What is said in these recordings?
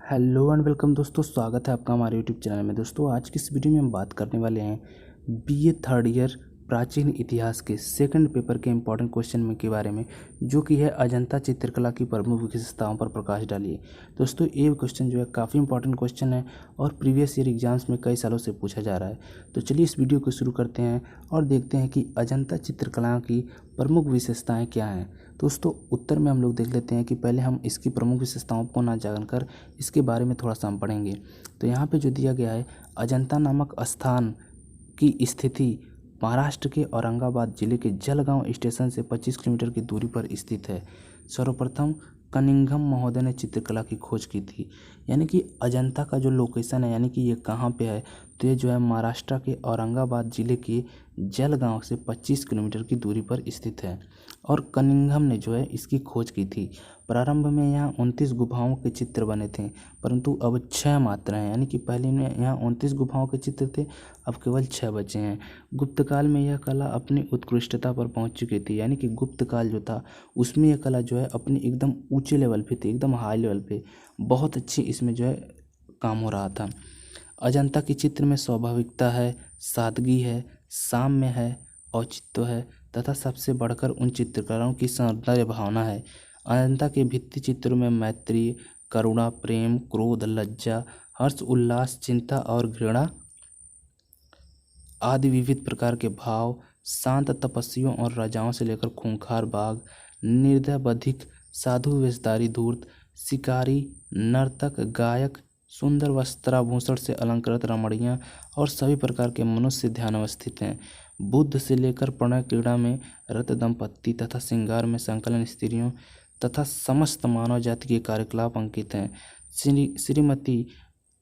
Hello and welcome दोस्तों, स्वागत है आपका हमारे यूट्यूब चैनल में। दोस्तों आज की इस वीडियो में हम बात करने वाले हैं बीए थर्ड ईयर प्राचीन इतिहास के सेकंड पेपर के इम्पॉर्टेंट क्वेश्चन में के बारे में, जो कि है अजंता चित्रकला की प्रमुख विशेषताओं पर प्रकाश डालिए। दोस्तों ये क्वेश्चन जो है काफ़ी इंपॉर्टेंट क्वेश्चन है और प्रीवियस ईयर एग्जाम्स में कई सालों से पूछा जा रहा है। तो चलिए इस वीडियो को शुरू करते हैं और देखते हैं कि अजंता चित्रकला की प्रमुख विशेषताएँ क्या हैं। दोस्तों उत्तर में हम लोग देख लेते हैं कि पहले हम इसकी प्रमुख विशेषताओं को ना जानकर इसके बारे में थोड़ा सा हम पढ़ेंगे। तो यहाँ पे जो दिया गया है, अजंता नामक स्थान की स्थिति महाराष्ट्र के औरंगाबाद जिले के जलगांव स्टेशन से 25 किलोमीटर की दूरी पर स्थित है। सर्वप्रथम कनिंघम महोदय ने चित्रकला की खोज की थी। यानी कि अजंता का जो लोकेशन है, यानी कि ये कहाँ पे है, तो ये जो है महाराष्ट्र के औरंगाबाद जिले के जलगांव से 25 किलोमीटर की दूरी पर स्थित है और कनिंघम ने जो है इसकी खोज की थी। प्रारंभ में यहाँ 29 गुफाओं के चित्र बने थे, परंतु अब 6 मात्र हैं। यानी कि पहले में यहाँ 29 गुफाओं के चित्र थे, अब केवल 6 बचे हैं। गुप्त काल में यह कला अपनी उत्कृष्टता पर पहुँच चुकी थी। यानी कि गुप्त काल जो था उसमें यह कला जो है अपनी एकदम ऊंचे लेवल पे थी, एकदम हाई लेवल पे, बहुत अच्छी इसमें जो है काम हो रहा था। अजंता के चित्र में स्वाभाविकता है, सादगी है, साम्य है, औचित्य है तथा सबसे बढ़कर उन चित्रकारों की सौंदर्य भावना है। अजंता के भित्ति चित्रों में मैत्री, करुणा, प्रेम, क्रोध, लज्जा, हर्ष, उल्लास, चिंता और घृणा आदि विविध प्रकार के भाव, शांत तपस्वियों और राजाओं से लेकर खूंखार बाघ, निर्दय बधिक, साधु वेशधारी धूर्त, शिकारी, नर्तक, गायक, सुंदर वस्त्राभूषण से अलंकृत रमणियाँ और सभी प्रकार के मनुष्य ध्यान अवस्थित हैं। बुद्ध से लेकर प्रणय क्रीड़ा में रत दंपत्ति तथा श्रृंगार में संकलन स्त्रियों तथा समस्त मानव जाति के कार्यकलाप अंकित हैं। श्रीमती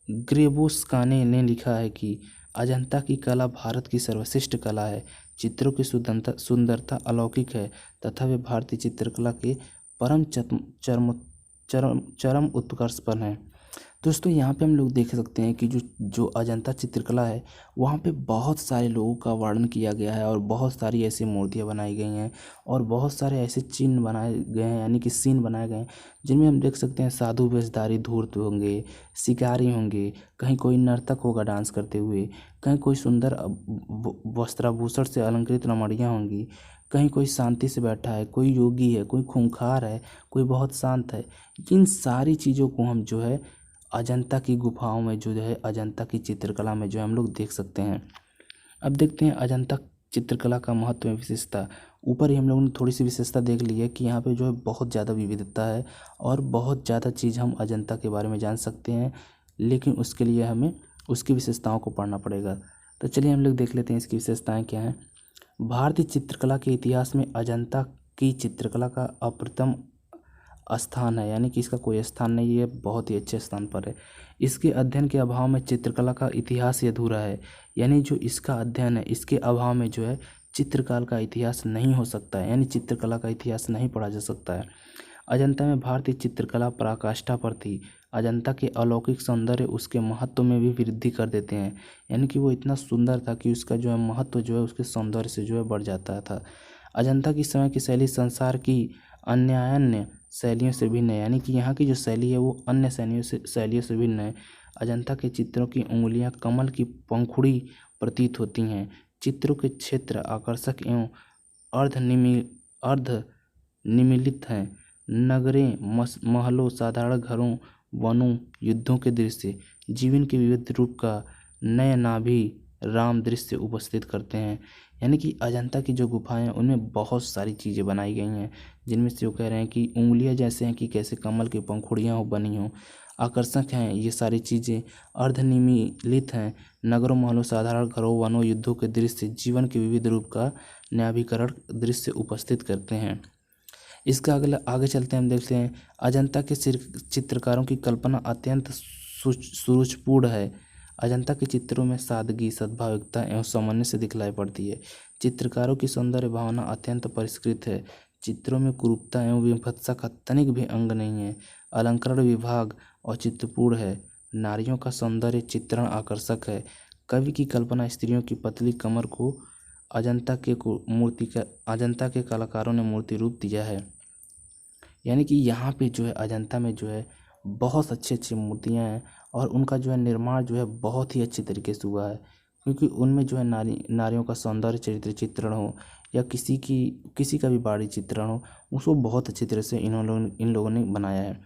ग्रेबोस्काने ने लिखा है कि अजंता की कला भारत की सर्वश्रेष्ठ कला है। चित्रों की सुंदरता अलौकिक है तथा वे भारतीय चित्रकला के परम चरम उत्कर्ष पर हैं। दोस्तों यहाँ पे हम लोग देख सकते हैं कि जो अजंता चित्रकला है वहाँ पे बहुत सारे लोगों का वर्णन किया गया है और बहुत सारी ऐसी मूर्तियाँ बनाई गई हैं और बहुत सारे ऐसे चिन्ह बनाए गए हैं, यानी कि सीन बनाए गए हैं, जिनमें हम देख सकते हैं साधु वेशधारी धूर्त होंगे, शिकारी होंगे, कहीं कोई नर्तक होगा डांस करते हुए, कहीं कोई सुंदर वस्त्राभूषण से अलंकृत रमणियाँ होंगी, कहीं कोई शांति से बैठा है, कोई योगी है, कोई खूंखार है, कोई बहुत शांत है। इन सारी चीज़ों को हम जो है अजंता की गुफाओं में जो है अजंता की चित्रकला में जो है हम लोग देख सकते हैं। अब देखते हैं अजंता चित्रकला का महत्व एवं विशेषता। ऊपर ही हम लोगों ने थोड़ी सी विशेषता देख ली है कि यहाँ पे जो है बहुत ज़्यादा विविधता है और बहुत ज़्यादा चीज़ हम अजंता के बारे में जान सकते हैं, लेकिन उसके लिए हमें उसकी विशेषताओं को पढ़ना पड़ेगा। तो चलिए हम लोग देख लेते हैं इसकी विशेषताएँ क्या हैं। भारतीय चित्रकला के इतिहास में अजंता की चित्रकला का अप्रथम स्थान है। यानी कि इसका कोई स्थान नहीं है, बहुत ही अच्छे स्थान पर है। इसके अध्ययन के अभाव में चित्रकला का इतिहास ही अधूरा है। यानी जो इसका अध्ययन है, इसके अभाव में जो है चित्रकला का इतिहास नहीं हो सकता है, यानी चित्रकला का इतिहास नहीं पढ़ा जा सकता है। अजंता में भारतीय चित्रकला पराकाष्ठा पर थी। अजंता के अलौकिक सौंदर्य उसके महत्व में भी वृद्धि कर देते हैं। यानी कि वो इतना सुंदर था कि उसका जो है महत्व जो है उसके सौंदर्य से जो है बढ़ जाता था। अजंता की समय की शैली संसार की अन्य शैलियों से भिन्न है। यानी कि यहाँ की जो शैली है वो अन्य शैलियों से भिन्न है। अजंता के चित्रों की उंगलियाँ कमल की पंखुड़ी प्रतीत होती हैं। चित्रों के क्षेत्र आकर्षक एवं अर्ध निमीलित हैं। नगरें, महलों, साधारण घरों, वनों, युद्धों के दृश्य, जीवन के विविध रूप का नय नाभि राम दृश्य उपस्थित करते हैं। यानी कि अजंता की जो गुफाएं हैं उनमें बहुत सारी चीज़ें बनाई गई हैं, जिनमें से वो कह रहे हैं कि उंगलियां जैसे हैं कि कैसे कमल की पंखुड़ियाँ हो बनी हों, आकर्षक हैं ये सारी चीज़ें, अर्धनिमीलित हैं। नगरों, महलों, साधारण घरों, वनों, युद्धों के दृश्य, जीवन के विविध रूप का न्याभीकरण दृश्य उपस्थित करते हैं। इसका अगला आगे चलते हैं, हम देखते हैं अजंता के चित्रकारों की कल्पना अत्यंत सुरुचिपूर्ण है। अजंता के चित्रों में सादगी, सद्भाविकता एवं सामान्य से दिखलाई पड़ती है। चित्रकारों की सौंदर्य भावना अत्यंत परिष्कृत है। चित्रों में कुरूपता एवं विभत्सा का तनिक भी अंग नहीं है। अलंकरण विभाग औचित्यपूर्ण है। नारियों का सौंदर्य चित्रण आकर्षक है। कवि की कल्पना स्त्रियों की पतली कमर को अजंता के कलाकारों ने मूर्ति रूप दिया है। यानी कि यहाँ पे जो है अजंता में जो है बहुत अच्छी अच्छी मूर्तियाँ हैं और उनका जो है निर्माण जो है बहुत ही अच्छे तरीके से हुआ है, क्योंकि उनमें जो है नारियों का सौंदर्य चित्रण हो या किसी का भी बाड़ी चित्रण हो, उसको बहुत अच्छी तरह से इन लोगों ने बनाया है।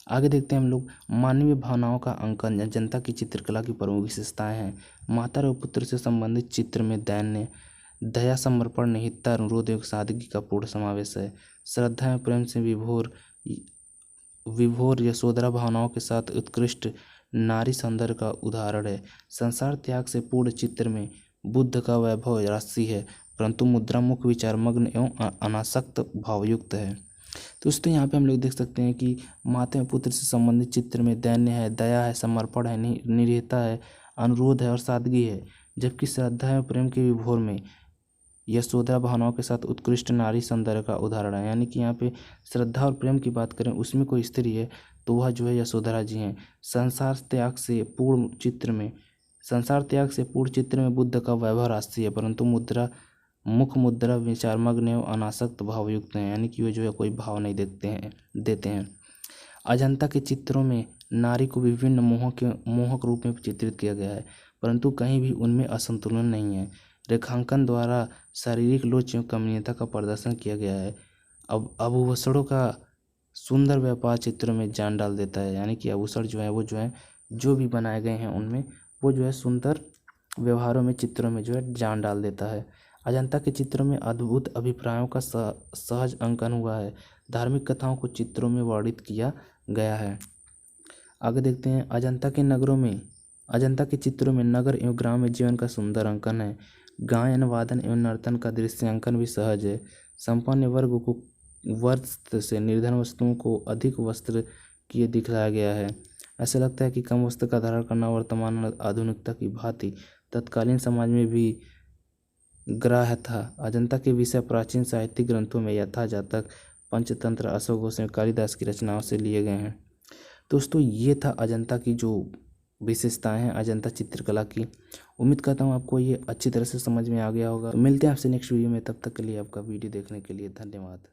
आगे देखते हैं हम लोग मानवीय भावनाओं का अंकन जनता की चित्रकला की प्रमुख विशेषताएं हैं। माता और पुत्र से संबंधित चित्र में दैन्य, दया, समर्पण, निहितता, अनुरोध एवं सादगी का पूर्ण समावेश है। श्रद्धा एवं प्रेम से विभोर यशोधरा भावनाओं के साथ उत्कृष्ट नारी सौंदर्य का उदाहरण है। संसार त्याग से पूर्ण चित्र में बुद्ध का वैभव राशि है, परंतु मुद्रा मुख विचारमग्न एवं अनासक्त भावयुक्त है। तो दोस्तों यहाँ पे हम लोग देख सकते हैं कि माता एवं पुत्र से संबंधित चित्र में दैन्य है, दया है, समर्पण है, निरीहता है, अनुरोध है और सादगी है। जबकि श्रद्धा एवं प्रेम के विभोर में यशोधरा भावनाओं के साथ उत्कृष्ट नारी सौंदर्य का उदाहरण है। यानी कि यहाँ पे श्रद्धा और प्रेम की बात करें, उसमें कोई स्त्री है तो वह जो है यशोधरा जी हैं। संसार त्याग से पूर्ण चित्र में बुद्ध का वैभव राशि है, परंतु मुख मुद्रा विचारमग्न एवं अनासक्त भावयुक्त हैं। यानी कि वे जो है कोई भाव नहीं देते हैं। अजंता के चित्रों में नारी को विभिन्न मोहक रूप में चित्रित किया गया है, परंतु कहीं भी उनमें असंतुलन नहीं है। रेखांकन द्वारा शारीरिक लोच एवं कमनीयता का प्रदर्शन किया गया है। अब आभूषणों का सुंदर व्यापार चित्रों में जान डाल देता है। यानी कि आभूषण जो है वो जो भी बनाए गए हैं उनमें वो जो है सुंदर व्यवहारों में, चित्रों में जो है जान डाल देता है। अजंता के चित्रों में अद्भुत अभिप्रायों का सहज अंकन हुआ है। धार्मिक कथाओं को चित्रों में वर्णित किया गया है। आगे देखते हैं अजंता के चित्रों में नगर एवं ग्राम में जीवन का सुंदर अंकन है। गायन, वादन एवं नर्तन का दृश्यांकन भी सहज है। संपन्न वर्ग से निर्धन वस्तुओं को अधिक वस्त्र किए दिखाया गया है। ऐसा लगता है कि कम वस्त्र का धारण करना वर्तमान आधुनिकता की भांति तत्कालीन समाज में भी ग्राह्य था। अजंता के विषय प्राचीन साहित्यिक ग्रंथों में यथा जातक, पंचतंत्र, अशोकघोष एवं कालिदास की रचनाओं से लिए गए हैं। दोस्तों ये था अजंता की जो विशेषताएं हैं अजंता चित्रकला की। उम्मीद करता हूँ आपको ये अच्छी तरह से समझ में आ गया होगा। तो मिलते हैं आपसे नेक्स्ट वीडियो में, तब तक के लिए आपका वीडियो देखने के लिए धन्यवाद।